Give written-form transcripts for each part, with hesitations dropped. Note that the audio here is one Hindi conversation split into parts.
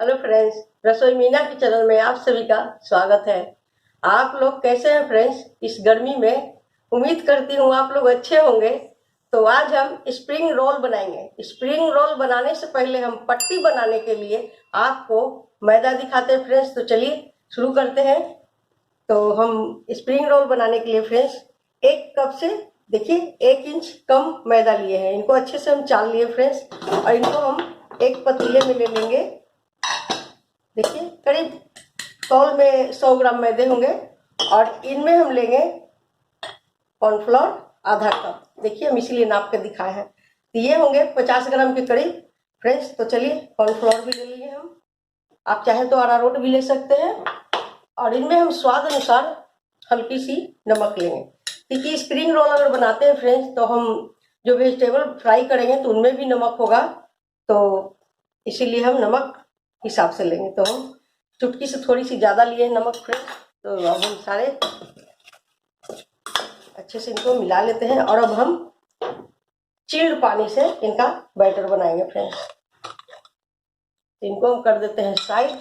हेलो फ्रेंड्स, रसोई मीना के चैनल में आप सभी का स्वागत है। आप लोग कैसे हैं फ्रेंड्स इस गर्मी में? उम्मीद करती हूँ आप लोग अच्छे होंगे। तो आज हम स्प्रिंग रोल बनाएंगे। स्प्रिंग रोल बनाने से पहले हम पट्टी बनाने के लिए आपको मैदा दिखाते हैं फ्रेंड्स। तो चलिए शुरू करते हैं। तो हम स्प्रिंग रोल बनाने के लिए फ्रेंड्स 1 कप से देखिए 1 इंच कम मैदा लिए हैं। इनको अच्छे से हम चाल लिए फ्रेंड्स, और इनको हम एक पतीले में ले लेंगे। देखिए करीब तौल में 100 ग्राम मैदे होंगे, और इनमें हम लेंगे कॉर्नफ्लोर आधा कप। देखिए हम इसीलिए नाप के दिखाए हैं। तो ये होंगे 50 ग्राम के करीब फ्रेंड्स। तो चलिए कॉर्नफ्लोर भी ले लिए हम। आप चाहे तो अरारोट भी ले सकते हैं, और इनमें हम स्वाद अनुसार हल्की सी नमक लेंगे, क्योंकि स्प्रिंग रोल अगर बनाते हैं फ्रेंड्स तो हम जो वेजिटेबल फ्राई करेंगे तो उनमें भी नमक होगा, तो इसीलिए हम नमक हिसाब से लेंगे। तो हम चुटकी से थोड़ी सी ज़्यादा लिए नमक फ्रेंड्स। तो अब हम सारे अच्छे से इनको मिला लेते हैं, और अब हम चिल्ड पानी से इनका बैटर बनाएंगे फ्रेंड्स। इनको हम कर देते हैं साइड।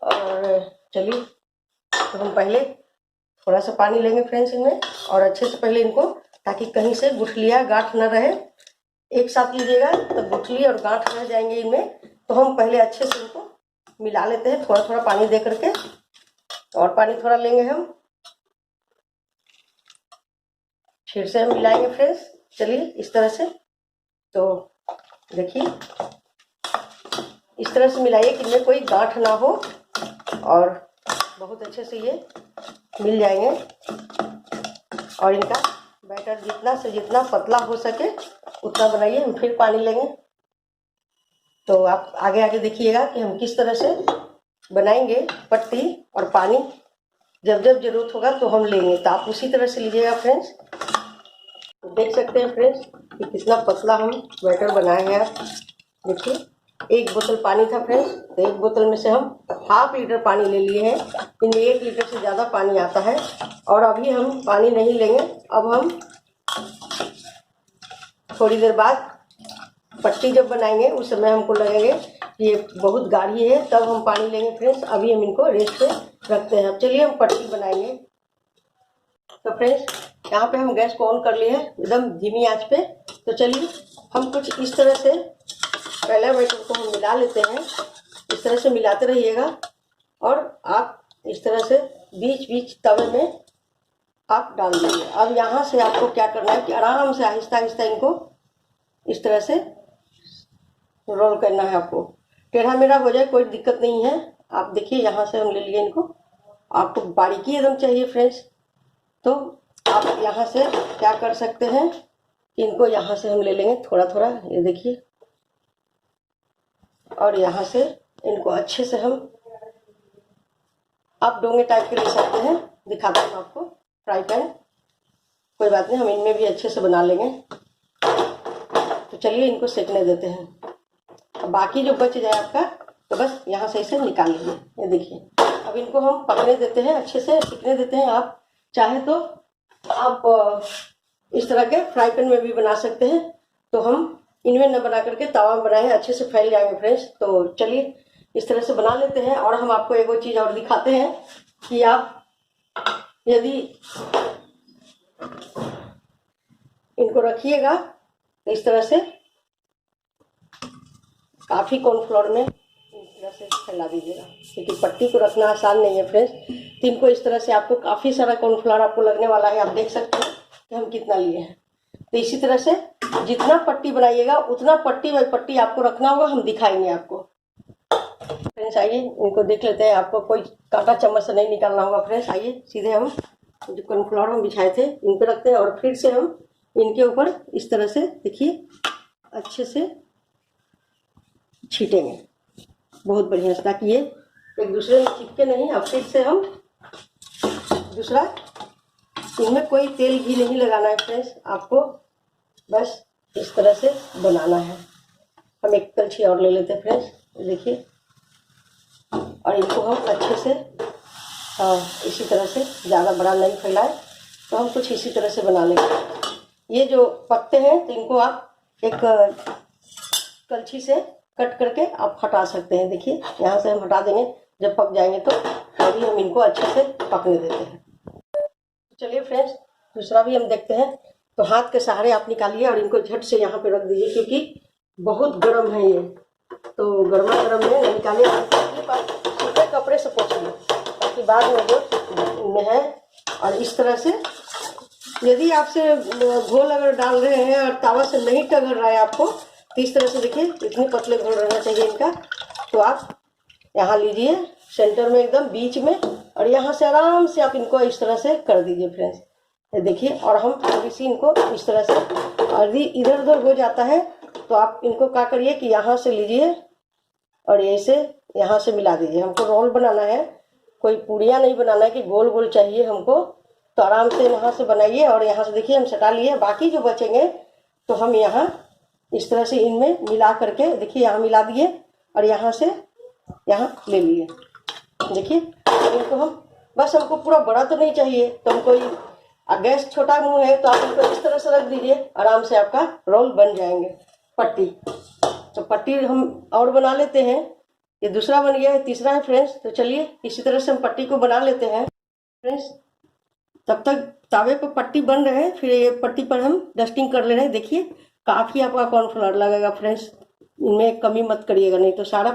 और चलिए तो हम पहले थोड़ा सा पानी लेंगे फ्रेंड्स इनमें, और अच्छे से पहले इनको, ताकि कहीं से गुठलियाँ गांठ न रहे। एक साथ लीजिएगा तो गुठली और गांठ रह जाएंगे इनमें। तो हम पहले अच्छे से इनको मिला लेते हैं, थोड़ा थोड़ा पानी दे करके। और पानी थोड़ा लेंगे हम, फिर से हम मिलाएंगे फ्रेंड्स। चलिए इस तरह से। तो देखिए इस तरह से मिलाइए कि इनमें कोई गांठ ना हो, और बहुत अच्छे से ये मिल जाएंगे। और इनका बैटर जितना से जितना पतला हो सके उतना बनाइए। हम फिर पानी लेंगे। तो आप आगे आगे देखिएगा कि हम किस तरह से बनाएंगे पट्टी, और पानी जब जब जरूरत होगा तो हम लेंगे। तो आप उसी तरह से लीजिएगा फ्रेंड्स। तो देख सकते हैं फ्रेंड्स कि कितना पतला हम बैटर बनाए हैं। आप देखिए 1 बोतल पानी था फ्रेंड्स, तो 1 बोतल में से हम ½ लीटर पानी ले लिए हैं। इनमें 1 लीटर से ज़्यादा पानी आता है। और अभी हम पानी नहीं लेंगे। अब हम थोड़ी देर बाद पट्टी जब बनाएंगे उस समय हमको लगेंगे कि ये बहुत गाढ़ी है, तब हम पानी लेंगे फ्रेंड्स। अभी हम इनको रेस्ट पे रखते हैं। अब चलिए हम पट्टी बनाएंगे। तो फ्रेंड्स यहाँ पे हम गैस को ऑन कर लिए हैं एकदम धीमी आंच पे। तो चलिए हम कुछ इस तरह से पहले बैटर को हम मिला लेते हैं। इस तरह से मिलाते रहिएगा, और आप इस तरह से बीच बीच तवे में आप डाल दीजिए। अब यहाँ से आपको क्या करना है कि आराम से आहिस्ता आहिस्ता इनको इस तरह से रोल करना है। आपको टेढ़ा मेढ़ा हो जाए कोई दिक्कत नहीं है। आप देखिए यहाँ से हम ले लिए इनको। आपको बारीकी एकदम चाहिए फ्रेंड्स, तो आप यहाँ से क्या कर सकते हैं कि इनको यहाँ से हम ले लेंगे थोड़ा थोड़ा, ये देखिए। और यहाँ से इनको अच्छे से हम, आप डोंगे टाइप के ले सकते हैं। दिखाता हूँ आपको फ्राई पैन। कोई बात नहीं, हम इनमें भी अच्छे से बना लेंगे। तो चलिए इनको सेकने देते हैं। अब बाकी जो बच जाए आपका तो बस यहाँ से इसे निकाल लीजिए। ये देखिए अब इनको हम पकने देते हैं, अच्छे से सिकने देते हैं। आप चाहे तो आप इस तरह के फ्राई पैन में भी बना सकते हैं। तो हम इनमें न बना करके तवा में बनाए हैं, अच्छे से फैल जाएंगे फ्रेंड्स। तो चलिए इस तरह से बना लेते हैं। और हम आपको एक और चीज़ और दिखाते हैं कि आप यदि इनको रखिएगा तो इस तरह से काफ़ी कॉर्नफ्लोर में इस तरह से फैला दीजिएगा, क्योंकि पट्टी को रखना आसान नहीं है फ्रेंड्स। तो इनको इस तरह से आपको काफ़ी सारा कॉर्नफ्लोर आपको लगने वाला है। आप देख सकते हैं कि हम कितना लिए हैं। तो इसी तरह से जितना पट्टी बनाइएगा उतना पट्टी बाई पट्टी आपको रखना होगा। हम दिखाएंगे आपको फ्रेंड्स। आइए इनको देख लेते हैं। आपको कोई कांटा चम्मच से नहीं निकालना होगा फ्रेंड्स। आइए सीधे हम जो कॉर्नफ्लोर हम बिछाए थे इन पर रखते हैं, और फिर से हम इनके ऊपर इस तरह से देखिए अच्छे से छीटेंगे बहुत बढ़िया से, ताकि ये एक दूसरे में चिपके नहीं। अब फिर से हम दूसरा, इनमें कोई तेल घी नहीं लगाना है फ्रेंड्स। आपको बस इस तरह से बनाना है। हम एक कलछी और ले लेते हैं फ्रेंड्स, देखिए। और इनको हम अच्छे से इसी तरह से, ज़्यादा बड़ा नहीं फैलाए, तो हम कुछ इसी तरह से बना लेंगे। ये जो पत्ते हैं तो इनको आप एक कलछी से कट करके आप हटा सकते हैं। देखिए यहाँ से हम हटा देंगे, जब पक जाएंगे तो अभी हम इनको अच्छे से पकने देते हैं। चलिए फ्रेंड्स, दूसरा भी हम देखते हैं। तो हाथ के सहारे आप निकालिए और इनको झट से यहाँ पे रख दीजिए, क्योंकि बहुत गर्म है ये। तो गर्मा गर्म में निकालिए, सूखे कपड़े से पोंछिए ताकि बाद में जो इनमें है। और इस तरह से यदि आपसे घोल अगर डाल रहे हैं और तावा से नहीं टगर रहा है आपको, तो इस तरह से देखिए इतने पतले घोल रहना चाहिए इनका। तो आप यहाँ लीजिए सेंटर में एकदम बीच में, और यहाँ से आराम से आप इनको इस तरह से कर दीजिए फ्रेंड्स। ये देखिए, और हम थोड़ी सी इनको इस तरह से, और इधर उधर हो जाता है तो आप इनको क्या करिए कि यहाँ से लीजिए और ऐसे यहाँ से मिला दीजिए। हमको रोल बनाना है, कोई पूड़ियाँ नहीं बनाना है कि गोल गोल चाहिए हमको। तो आराम से यहाँ से बनाइए, और यहाँ से देखिए हम सटा लिए। बाकी जो बचेंगे तो हम यहाँ इस तरह से इनमें मिला करके, देखिए यहाँ मिला दिए और यहाँ से यहाँ ले लिए। देखिए इनको हम बस, हमको पूरा बड़ा तो नहीं चाहिए, तो हमको गैस छोटा मुँह है तो आप इनको इस तरह से रख दीजिए, आराम से आपका रोल बन जाएंगे। पट्टी, तो पट्टी हम और बना लेते हैं। ये दूसरा बन गया है, तीसरा है फ्रेंड्स। तो चलिए इसी तरह से हम पट्टी को बना लेते हैं फ्रेंड्स। तब तक तावे पर पट्टी बन रहे हैं, फिर ये पट्टी पर हम डस्टिंग कर ले रहे हैं। देखिए काफ़ी आपका कॉर्नफ्लावर लगेगा फ्रेंड्स, इनमें कमी मत करिएगा, नहीं तो सारा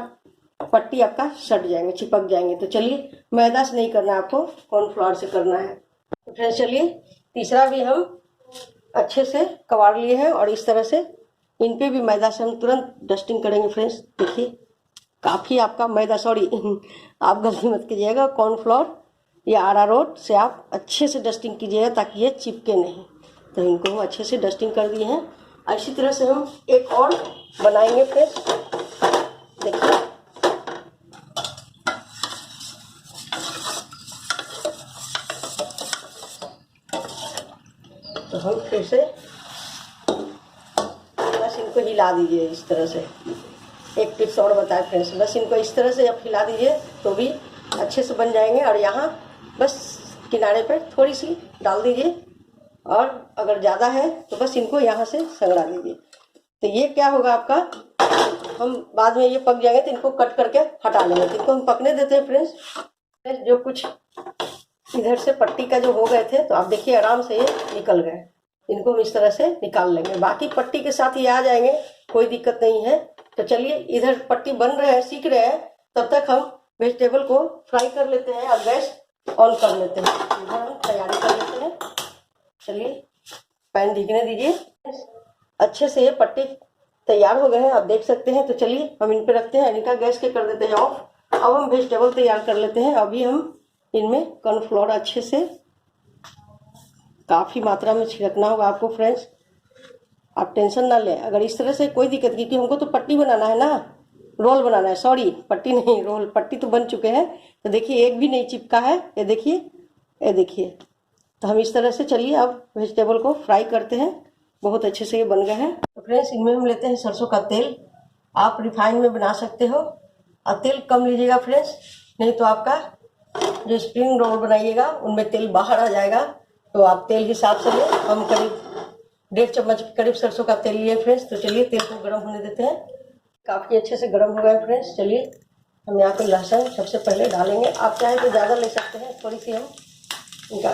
पट्टी आपका सट जाएंगे, चिपक जाएंगे। तो चलिए मैदा से नहीं करना है आपको, कॉर्नफ्लावर से करना है। तो फ्रेंड्स चलिए तीसरा भी हम अच्छे से कबाड़ लिए हैं, और इस तरह से इन पे भी मैदा से हम तुरंत डस्टिंग करेंगे फ्रेंड्स। देखिए काफ़ी आपका मैदा, सॉरी आप गलती मत कीजिएगा, कॉर्नफ्लोर या अरारोट से आप अच्छे से डस्टिंग कीजिएगा ताकि ये चिपके नहीं। तो इनको हम अच्छे से डस्टिंग कर दिए हैं। इसी तरह से हम एक और बनाएंगे फ्रेंड्स। देखिए तो हम फिर से बस इनको हिला दीजिए इस तरह से। एक टिप्स और बताए फ्रेंड्स, बस इनको इस तरह से आप हिला दीजिए तो भी अच्छे से बन जाएंगे। और यहाँ बस किनारे पर थोड़ी सी डाल दीजिए, और अगर ज़्यादा है तो बस इनको यहाँ से संगड़ा दीजिए। तो ये क्या होगा आपका, हम बाद में ये पक जाएंगे तो इनको कट करके हटा लेंगे। तो इनको हम पकने देते हैं फ्रेंड्स। जो कुछ इधर से पट्टी का जो हो गए थे, तो आप देखिए आराम से ये निकल गए। इनको हम इस तरह से निकाल लेंगे, बाकी पट्टी के साथ ये आ जाएंगे, कोई दिक्कत नहीं है। तो चलिए इधर पट्टी बन रहे हैं, सीख रहे हैं, तब तक हम वेजिटेबल को फ्राई कर लेते हैं और गैस ऑन कर लेते हैं। इधर हम तैयारी कर लेते हैं। चलिए पैन भीगने दीजिए। अच्छे से ये पट्टी तैयार हो गए हैं, आप देख सकते हैं। तो चलिए हम इन पे रखते हैं, इनका गैस के कर देते हैं ऑफ। अब हम वेजिटेबल तैयार कर लेते हैं। अभी हम इनमें कॉर्नफ्लोर अच्छे से काफ़ी मात्रा में छिड़कना होगा आपको फ्रेंड्स। आप टेंशन ना लें, अगर इस तरह से कोई दिक्कत, क्योंकि हमको तो पट्टी बनाना है ना, रोल बनाना है, सॉरी पट्टी नहीं, रोल। पट्टी तो बन चुके हैं। तो देखिए एक भी नहीं चिपका है, ये देखिए, ये देखिए। तो हम इस तरह से, चलिए अब वेजिटेबल को फ्राई करते हैं। बहुत अच्छे से ये बन गए हैं। तो फ्रेंड्स इनमें हम लेते हैं सरसों का तेल। आप रिफाइन में बना सकते हो, और तेल कम लीजिएगा फ्रेंड्स, नहीं तो आपका जो स्प्रिंग रोल बनाइएगा उनमें तेल बाहर आ जाएगा। तो आप तेल हिसाब से लें। हम करीब 1.5 चम्मच करीब सरसों का तेल लिए फ्रेंड्स। तो चलिए तेल को गर्म होने देते हैं। काफ़ी अच्छे से गर्म हो गया फ्रेंड्स। चलिए हम यहाँ पे लहसुन सबसे पहले डालेंगे। आप चाहे तो ज़्यादा ले सकते हैं, थोड़ी सी हम इनका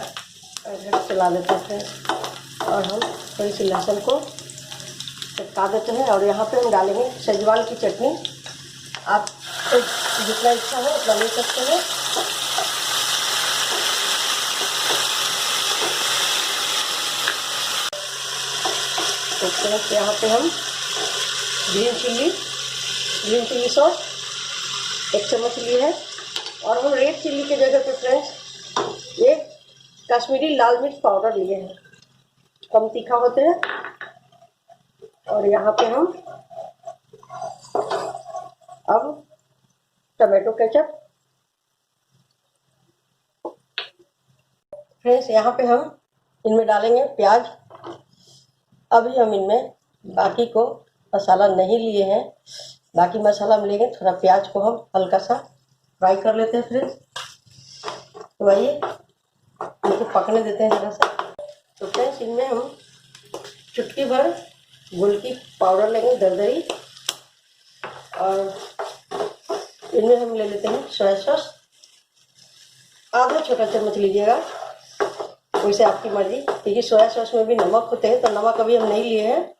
चला देते हैं फ्रेंड्स। और हम थोड़ी सी लहसुन को चटका देते हैं, और यहाँ पे हम डालेंगे शेजवान की चटनी। आप जितना इच्छा हो उतना ले सकते हैं। तो फ्रेंड्स यहाँ पे हम ग्रीन चिल्ली सॉस 1 चम्मच लिए है, और हम रेड चिल्ली के जगह पे फ्रेंड्स ये कश्मीरी लाल मिर्च पाउडर लिए हैं, कम तीखा होते हैं। और यहाँ पे हम अब टमाटो केचप, फ्रेंड्स यहाँ पे हम इनमें डालेंगे प्याज। अभी हम इनमें बाकी को मसाला नहीं लिए हैं, बाकी मसाला हम लेंगे। थोड़ा प्याज को हम हल्का सा फ्राई कर लेते हैं फ्रेंड्स। तो आइए इनको पकने देते हैं ज़रा सा। तो फ्रेंड्स इनमें हम चुटकी भर गुड़ की पाउडर लेंगे, दरदरी। और इनमें हम ले लेते हैं सोया सॉस, आधा छोटा चम्मच लीजिएगा, वैसे आपकी मर्जी, क्योंकि सोया सॉस में भी नमक होते हैं तो नमक अभी हम नहीं लिए हैं।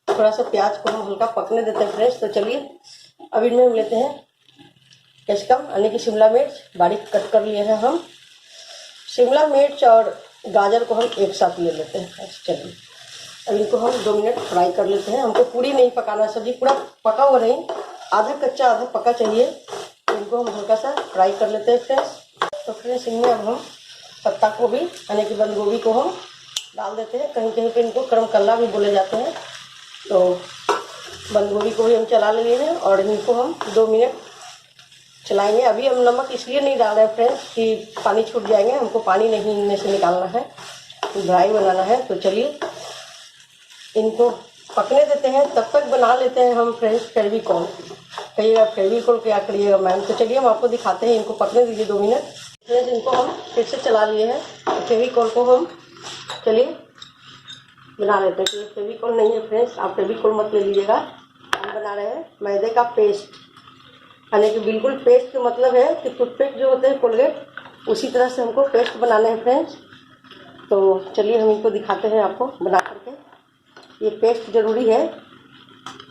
थोड़ा सा प्याज को हम हल्का पकने देते हैं फ्रेंड्स। तो चलिए अब इनमें हम लेते हैं कैप्सिकम यानी कि शिमला मिर्च, बारीक कट कर लिए हैं हम। शिमला मिर्च और गाजर को हम एक साथ ले लेते हैं। चलिए अब इनको हम 2 मिनट फ्राई कर लेते हैं। हमको पूरी नहीं पकाना, सब्जी पूरा पका हुआ नहीं, आधा कच्चा आधा पका चाहिए। तो इनको हम हल्का सा फ्राई कर लेते हैं फ्रेंड्स। तो फ्रेंड्स इनमें अब हम पत्ता गोभी यानी कि बंद गोभी को हम डाल देते हैं। कहीं कहीं पे इनको करम कल्ला भी बोले जाते हैं। तो बंद गोभी को भी हम चला लिए हैं और इनको हम 2 मिनट चलाएंगे। अभी हम नमक इसलिए नहीं डाल रहे हैं फ्रेंड्स कि पानी छूट जाएंगे, हमको पानी नहीं इनमें से निकालना है, ड्राई बनाना है। तो चलिए इनको पकने देते हैं। तब तक बना लेते हैं हम फ्रेंड्स फेविकॉल। कहिएगा फेविकॉल क्या करिएगा मैम, तो चलिए हम आपको दिखाते हैं। इनको पकने दीजिए 2 मिनट फ्रेंड्स। इनको हम फिर से चला लिए हैं। फेविकॉल को हम चलिए बना लेते हैं। कि फेविकॉल नहीं है फ्रेंड्स, आप फेविकॉल मत ले लीजिएगा। हम बना रहे हैं मैदे का पेस्ट, यानी कि बिल्कुल पेस्ट का मतलब है कि टूथपेस्ट जो होते हैं कोलगेट, उसी तरह से हमको पेस्ट बनाने हैं फ्रेंड्स। तो चलिए हम इनको दिखाते हैं आपको बना करके। ये पेस्ट ज़रूरी है,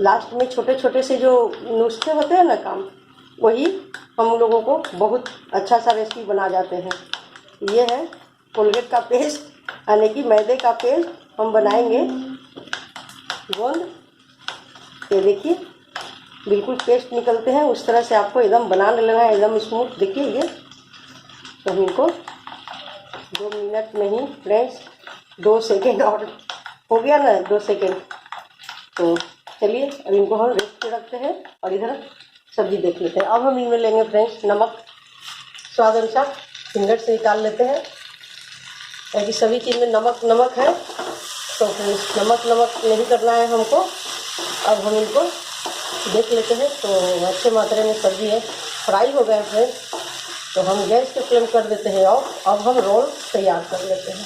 लास्ट में छोटे छोटे से जो नुस्खे होते हैं ना काम, वही हम लोगों को बहुत अच्छा सा रेसिपी बना जाते हैं। ये है कोलगेट का पेस्ट यानी कि मैदे का पेस्ट हम बनाएंगे गोंद। ये देखिए बिल्कुल पेस्ट निकलते हैं उस तरह से आपको एकदम बनाने लगा है, एकदम स्मूथ। देखिए ये, तो हम इनको 2 मिनट नहीं फ्रेंड्स 2 सेकेंड और हो गया ना, 2 सेकेंड। तो चलिए अब इनको हम रेस्ट पे रखते हैं और इधर सब्जी देख लेते हैं। अब हम इनमें लेंगे फ्रेंड्स नमक स्वाद अनुसार, फिंगर से निकाल लेते हैं क्योंकि सभी चीज़ में नमक नमक है। तो फ्रेंड्स नमक नहीं करना है हमको। अब हम इनको देख लेते हैं। तो अच्छे मात्रा में सब्जी है, फ्राई हो गए फ्रेंड्स। तो हम गैस के फ्लेम कर देते हैं ऑफ। अब हम रोल तैयार कर लेते हैं।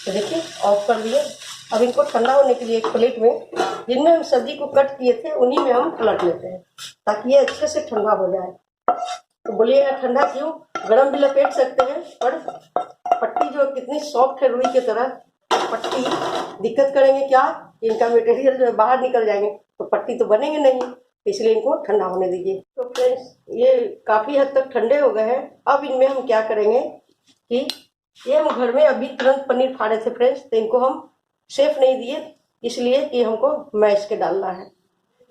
तो देखिए ऑफ कर लिए। अब इनको ठंडा होने के लिए एक प्लेट में, जिनमें हम सब्जी को कट किए थे उन्हीं में हम पलट लेते हैं ताकि ये अच्छे से ठंडा हो जाए। तो बोलिएगा ठंडा क्यों, गरम भी लपेट सकते हैं, पर पट्टी जो कितनी सॉफ्ट है रुई की तरह, पट्टी दिक्कत करेंगे क्या, इनका मटेरियल जो है बाहर निकल जाएंगे तो पट्टी तो बनेंगे नहीं, इसलिए इनको ठंडा होने दीजिए। तो फ्रेंड्स ये काफ़ी हद तक ठंडे हो गए हैं। अब इनमें हम क्या करेंगे कि ये हम घर में अभी तुरंत पनीर फाड़े थे फ्रेंड्स, तो इनको हम शेफ नहीं दिए इसलिए कि हमको मैश के डालना है।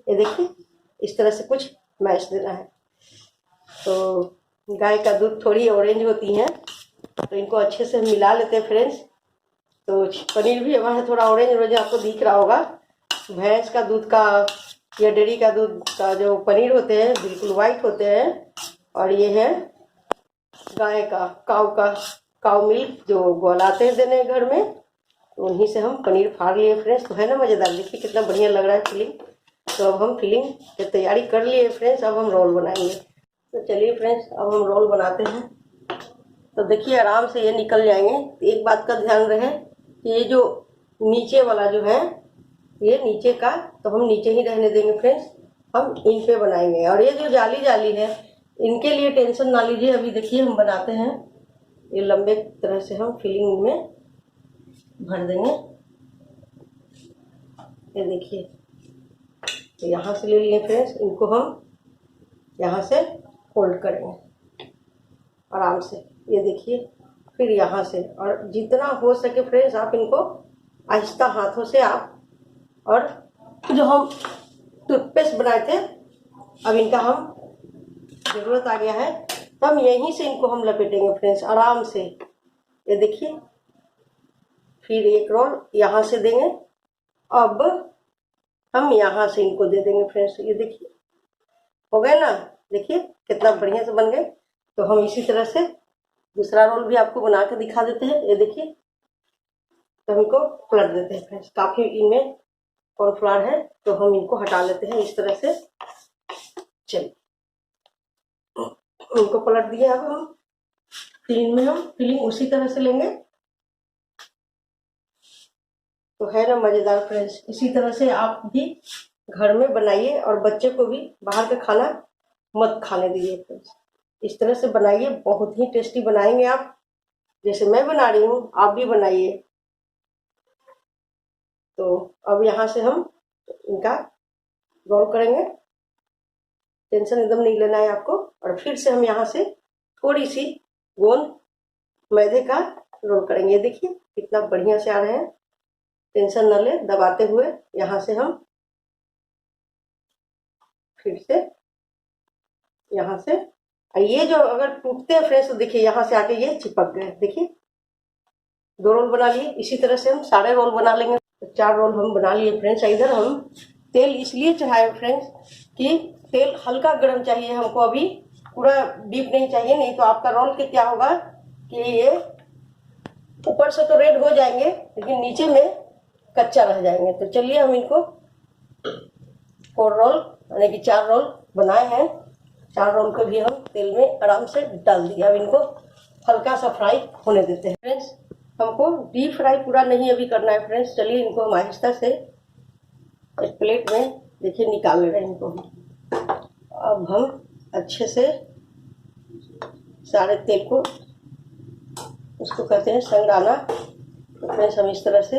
ये देखिए इस तरह से कुछ मैश देना है। तो गाय का दूध थोड़ी ऑरेंज होती हैं, तो इनको अच्छे से मिला लेते हैं फ्रेंड्स। तो पनीर भी हमारा थोड़ा ऑरेंज आपको दिख रहा होगा। भैंस का दूध का या डेयरी का दूध का जो पनीर होते हैं बिल्कुल वाइट होते हैं, और ये है गाय का काऊ मिल्क जो गोलाते हैं देने घर में, तो उन्हीं से हम पनीर फाड़ लिए फ्रेंड्स। तो है ना मज़ेदार, देखिए कितना बढ़िया लग रहा है फिलिंग। तो अब हम फिलिंग की तैयारी कर लिए फ्रेंड्स। अब हम रोल बनाएंगे। तो चलिए फ्रेंड्स अब हम रोल बनाते हैं। तो देखिए आराम से ये निकल जाएंगे। तो एक बात का ध्यान रहे कि ये जो नीचे वाला जो है, ये नीचे का तो हम नीचे ही रहने देंगे फ्रेंड्स, हम इन पे बनाएंगे। और ये जो जाली है इनके लिए टेंशन ना लीजिए। अभी देखिए हम बनाते हैं, ये लंबे तरह से हम फिलिंग में भर देंगे। ये देखिए तो यहाँ से ले लिए फ्रेंड्स, इनको हम यहाँ से फोल्ड करेंगे आराम से। ये देखिए फिर यहाँ से, और जितना हो सके फ्रेंड्स आप इनको आहिस्ता हाथों से आप, और जो हम टूथपेस्ट बनाए थे अब इनका हम ज़रूरत आ गया है, तो हम यहीं से इनको हम लपेटेंगे फ्रेंड्स आराम से। ये देखिए फिर एक रोल यहाँ से देंगे। अब हम यहाँ से इनको दे देंगे फ्रेंड्स। ये देखिए हो गए ना, देखिए कितना बढ़िया से बन गए। तो हम इसी तरह से दूसरा रोल भी आपको बना के दिखा देते हैं। ये देखिए तो हम इनको पलट देते हैं फ्रेंड्स। काफ़ी इनमें कॉर्नफ्लावर है तो हम इनको हटा लेते हैं इस तरह से। चलिए इनको पलट दिया। अब हम तीन में हम फिलिंग उसी तरह से लेंगे। तो है ना मज़ेदार फ्रेंड्स, इसी तरह से आप भी घर में बनाइए और बच्चे को भी बाहर का खाना मत खाने दीजिए फ्रेंड्स। इस तरह से बनाइए, बहुत ही टेस्टी बनाएंगे आप। जैसे मैं बना रही हूँ आप भी बनाइए। तो अब यहाँ से हम इनका रोल करेंगे। टेंशन एकदम नहीं लेना है आपको। और फिर से हम यहाँ से थोड़ी सी गोंद मैदे का रोल करेंगे। देखिए कितना बढ़िया से आ रहे हैं। टेंशन न ले, दबाते हुए यहाँ से हम फिर से यहाँ से, ये जो अगर टूटते हैं फ्रेंड्स तो देखिए यहाँ से आके ये चिपक गए। देखिए 2 रोल बना लिए। इसी तरह से हम सारे रोल बना लेंगे। तो 4 रोल हम बना लिए फ्रेंड्स। इधर हम तेल इसलिए चढ़ाए फ्रेंड्स कि तेल हल्का गर्म चाहिए हमको, अभी पूरा डीप नहीं चाहिए, नहीं तो आपका रोल के क्या होगा कि ये ऊपर से तो रेड हो जाएंगे लेकिन नीचे में कच्चा रह जाएंगे। तो चलिए हम इनको 4 रोल यानी कि 4 रोल बनाए हैं। 4 रोल को भी हम तेल में आराम से डाल दिया। अब इनको हल्का सा फ्राई होने देते हैं फ्रेंड्स। हमको डीप फ्राई पूरा नहीं अभी करना है फ्रेंड्स। चलिए इनको हम आहिस्ता से एक प्लेट में देखिए निकाल ले रहे हैं इनको। अब हम अच्छे से सारे तेल को, उसको कहते हैं संगराना, तो फ्रेंड्स हम इस तरह से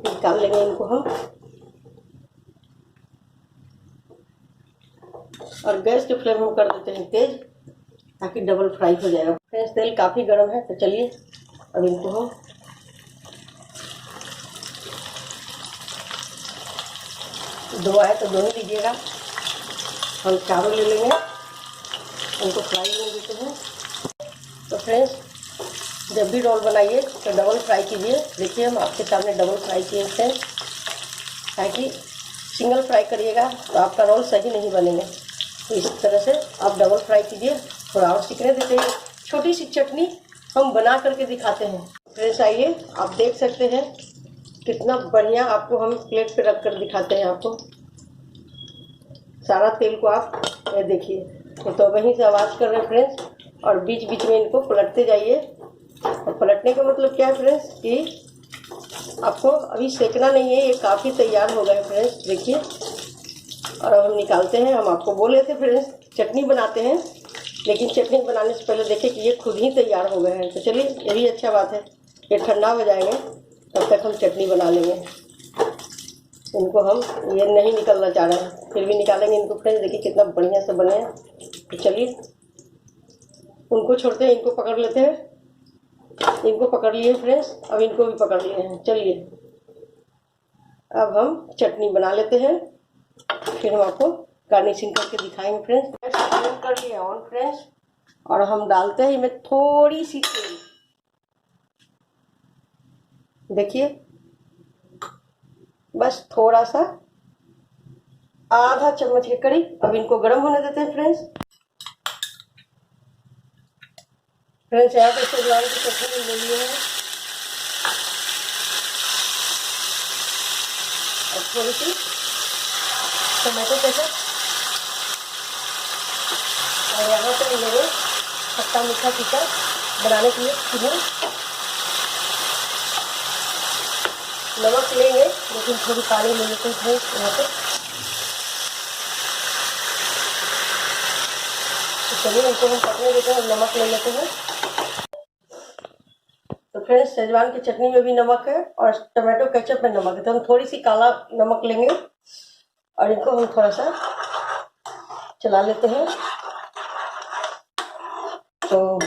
निकाल लेंगे इनको हम। और गैस की फ्लेम हम कर देते हैं तेज ताकि डबल फ्राई हो जाएगा। फ्रेंड्स तेल काफ़ी गर्म है तो चलिए अब इनको हम दो आए तो दोनों लीजिएगा। हम चारों ले लेंगे, उनको फ्राई होने देते हैं। तो फ्रेंड्स जब भी रोल बनाइए तो डबल फ्राई कीजिए। देखिए हम आपके सामने डबल फ्राई किए थे, ताकि सिंगल फ्राई करिएगा तो आपका रोल सही नहीं बनेगा। तो इस तरह से आप डबल फ्राई कीजिए। थोड़ा और सीखने देते हैं। छोटी सी चटनी हम बना करके दिखाते हैं फ्रेंड्स। आइए आप देख सकते हैं कितना बढ़िया आपको हम प्लेट पे रख कर दिखाते हैं। आपको सारा तेल को आप ये देखिए, तो वहीं से आवाज़ कर रहे हैं फ्रेंड्स। और बीच बीच में इनको पलटते जाइए। और पलटने का मतलब क्या है फ्रेंड्स कि आपको अभी सेकना नहीं है, ये काफ़ी तैयार हो गए फ्रेंड्स देखिए। और अब हम निकालते हैं। हम आपको बोले थे फ्रेंड्स चटनी बनाते हैं, लेकिन चटनी बनाने से पहले देखें कि ये खुद ही तैयार हो गए हैं। तो चलिए ये भी अच्छा बात है, ये ठंडा हो जाएंगे तब तक हम चटनी बना लेंगे। इनको हम, ये नहीं निकलना चाह रहे हैं फिर भी निकालेंगे इनको फ्रेंड्स। देखिए कितना बढ़िया से बने हैं। तो चलिए उनको छोड़ते हैं, इनको पकड़ लेते हैं। इनको पकड़ लिए फ्रेंड्स, अब इनको भी पकड़ लिए हैं। चलिए अब हम चटनी बना लेते हैं, फिर हम आपको गार्निशिंग करके दिखाएंगे फ्रेंड्स। ऑन कर लिए ऑन फ्रेंड्स, और हम डालते हैं इसमें थोड़ी सी तेल। देखिए बस थोड़ा सा, आधा चम्मच के करीब। अब इनको गर्म होने देते हैं फ्रेंड्स। यहाँ पे शेजवान की चटनी ले लिए हैं और थोड़ी सी टमाटो केचप, और यहाँ पे मेरे खट्टा मीठा तीखा बनाने के लिए चीनी नमक लेंगे, लेकिन थोड़ी पानी ले लेते हैं यहाँ पे। तो चलिए इनको हम पकने देते हैं और नमक ले लेते हैं। तो फ्रेंड्स शेजवान की चटनी में भी नमक है और टमाटो केचप में नमक है, तो हम थोड़ी सी काला नमक लेंगे और इनको हम थोड़ा सा चला लेते हैं। तो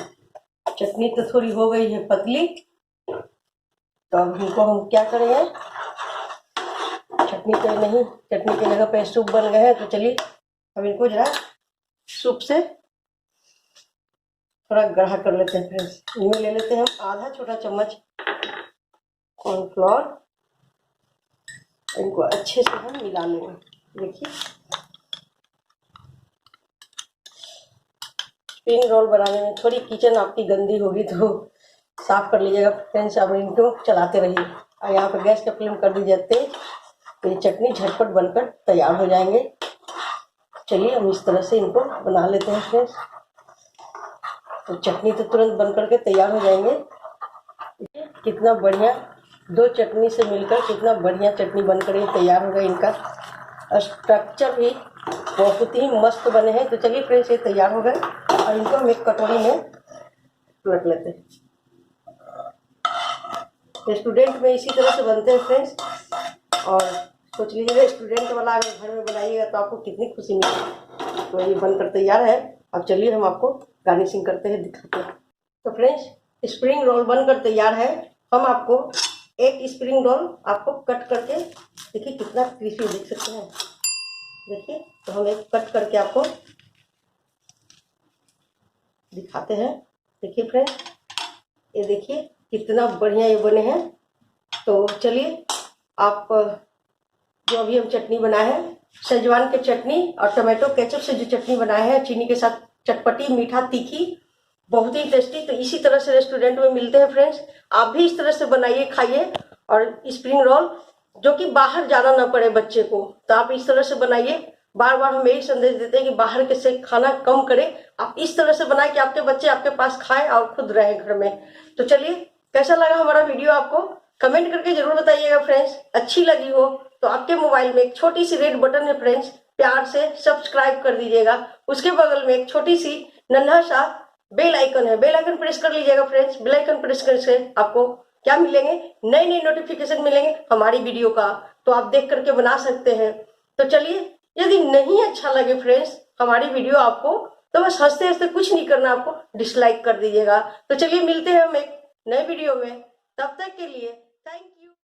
चटनी तो थोड़ी हो गई है पतली, तो अब इनको हम क्या करेंगे, चटनी तो नहीं, चटनी की जगह पे सूप बन गए हैं। तो चलिए अब इनको जरा सूप से थोड़ा गाढ़ा कर लेते हैं फ्रेंड्स। इनमें ले लेते हैं हम आधा छोटा चम्मच कॉर्नफ्लोर। इनको अच्छे से हम मिला लेंगे। देखिए स्प्रिंग रोल बनाने में थोड़ी किचन आपकी गंदी होगी तो साफ कर लीजिएगा फ्रेंड्स। अब इनको चलाते रहिए और यहाँ पर गैस का फ्लेम कर दीजिए तेज, तो ये चटनी झटपट बनकर तैयार हो जाएंगे। चलिए हम इस तरह से इनको बना लेते हैं फ्रेंड्स। तो चटनी तो तुरंत बन करके तैयार हो जाएंगे। कितना बढ़िया दो चटनी से मिलकर कितना बढ़िया चटनी बनकर ये तैयार हो गया। इनका स्ट्रक्चर भी बहुत ही मस्त बने हैं। तो चलिए फ्रेंड्स, ये तैयार हो गए और इनको हम एक कटोरी में पलट लेते हैं। रेस्टोरेंट में इसी तरह से बनते हैं फ्रेंड्स, और सोच लीजिए रेस्टोरेंट वाला अगर घर में बनाइएगा तो आपको कितनी खुशी मिलेगी। तो ये बनकर तैयार है। अब चलिए हम आपको गार्निशिंग करते हैं, दिखाते हैं। तो फ्रेंड्स, स्प्रिंग रोल बनकर तैयार है। हम आपको एक स्प्रिंग रोल आपको कट करके, देखिए कितना क्रिस्पी देख सकते हैं। देखिए, तो हम एक कट करके आपको दिखाते हैं। देखिए फ्रेंड्स, ये देखिए कितना बढ़िया ये बने हैं। तो चलिए, आप जो अभी हम चटनी बनाए हैं, शेजवान के चटनी और टमाटो केचप से जो चटनी बनाए हैं, चीनी के साथ, चटपटी, मीठा, तीखी, बहुत ही टेस्टी। तो इसी तरह से रेस्टोरेंट में मिलते हैं फ्रेंड्स। आप भी इस तरह से बनाइए, खाइए। और स्प्रिंग रोल जो कि बाहर जाना ना पड़े बच्चे को, तो आप इस तरह से बनाइए। बार बार हम यही संदेश देते हैं कि बाहर के से खाना कम करें। आप इस तरह से बनाए कि आपके बच्चे आपके पास खाएं और खुद रहें घर में। तो चलिए, कैसा लगा हमारा वीडियो आपको कमेंट करके जरूर बताइएगा फ्रेंड्स। अच्छी लगी हो तो आपके मोबाइल में एक छोटी सी रेड बटन है फ्रेंड्स, प्यार से सब्सक्राइब कर दीजिएगा। उसके बगल में एक छोटी सी नन्हा सा बेल आइकन है, बेल आइकन प्रेस कर लीजिएगा फ्रेंड्स। बेल आइकन प्रेस करने से आपको क्या मिलेंगे, नई नई नोटिफिकेशन मिलेंगे हमारी वीडियो का, तो आप देख करके बना सकते हैं। तो चलिए, यदि नहीं अच्छा लगे फ्रेंड्स हमारी वीडियो आपको, तो बस हंसते हंसते कुछ नहीं करना, आपको डिसलाइक कर दीजिएगा। तो चलिए, मिलते हैं हम एक नए वीडियो में। तब तक के लिए थैंक यू।